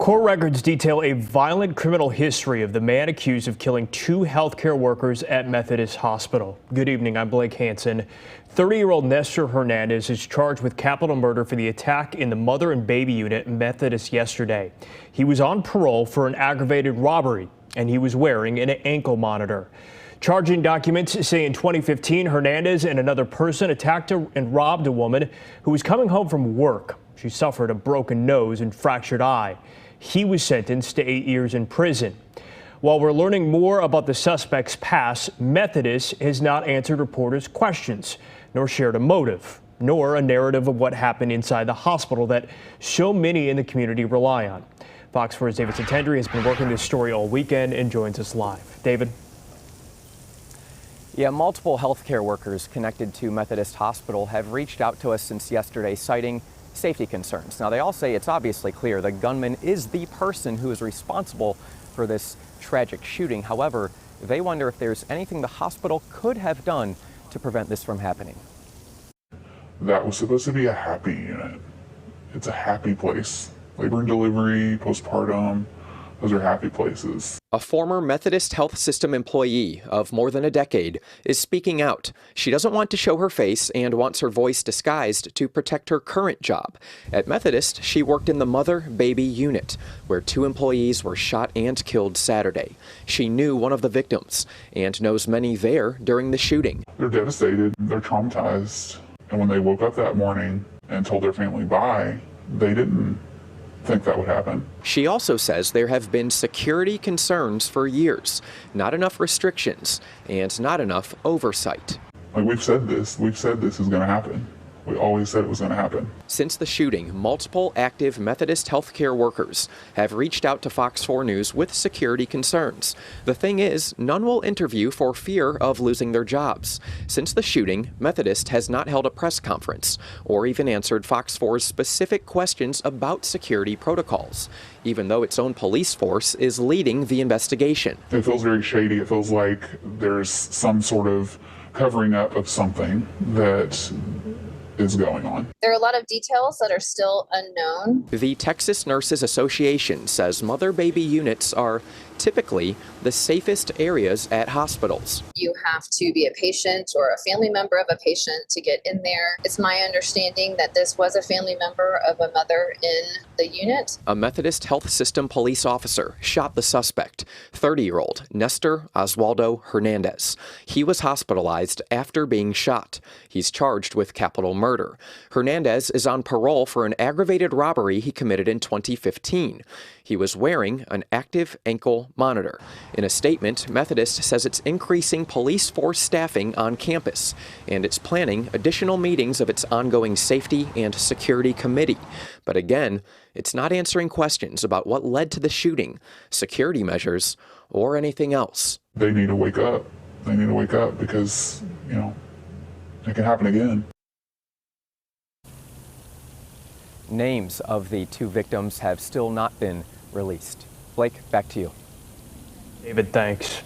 Court records detail a violent criminal history of the man accused of killing two healthcare workers at Methodist Hospital. Good evening, I'm Blake Hansen. 30-year-old Nestor Hernandez is charged with capital murder for the attack in the mother and baby unit at Methodist yesterday. He was on parole for an aggravated robbery, and he was wearing an ankle monitor. Charging documents say in 2015, Hernandez and another person attacked and robbed a woman who was coming home from work. She suffered a broken nose and fractured eye. He was sentenced to 8 years in prison. While we're learning more about the suspect's past, Methodist has not answered reporters' questions, nor shared a motive, nor a narrative of what happened inside the hospital that so many in the community rely on. Fox 4's David Satendri has been working this story all weekend and joins us live. David? Yeah, multiple healthcare workers connected to Methodist Hospital have reached out to us since yesterday, citing safety concerns. Now, they all say it's obviously clear the gunman is the person who is responsible for this tragic shooting. However, they wonder if there's anything the hospital could have done to prevent this from happening. That was supposed to be a happy unit. It's a happy place. Labor and delivery, postpartum, those are happy places. A former Methodist Health System employee of more than a decade is speaking out. She doesn't want to show her face and wants her voice disguised to protect her current job. At Methodist, she worked in the mother-baby unit, where two employees were shot and killed Saturday. She knew one of the victims and knows many there during the shooting. They're devastated, they're traumatized, and when they woke up that morning and told their family bye, they didn't think that would happen. She also says there have been security concerns for years, not enough restrictions, and not enough oversight. Like we've said this is going to happen. We always said it was going to happen. Since the shooting, multiple active Methodist healthcare workers have reached out to Fox 4 News with security concerns. The thing is, none will interview for fear of losing their jobs. Since the shooting, Methodist has not held a press conference or even answered Fox 4's specific questions about security protocols, even though its own police force is leading the investigation. It feels very shady. It feels like there's some sort of covering up of something that is going on. There are a lot of details that are still unknown. The Texas Nurses Association says mother-baby units are typically the safest areas at hospitals. You have to be a patient or a family member of a patient to get in there. It's my understanding that this was a family member of a mother in the unit. A Methodist Health System police officer shot the suspect, 30-year-old Nestor Oswaldo Hernandez. He was hospitalized after being shot. He's charged with capital murder. Hernandez is on parole for an aggravated robbery he committed in 2015. He was wearing an active ankle monitor. In a statement, Methodist says it's increasing police force staffing on campus, and it's planning additional meetings of its ongoing safety and security committee. But again, it's not answering questions about what led to the shooting, security measures, or anything else. They need to wake up. They need to wake up because, it can happen again. Names of the two victims have still not been released. Blake, back to you. David, thanks.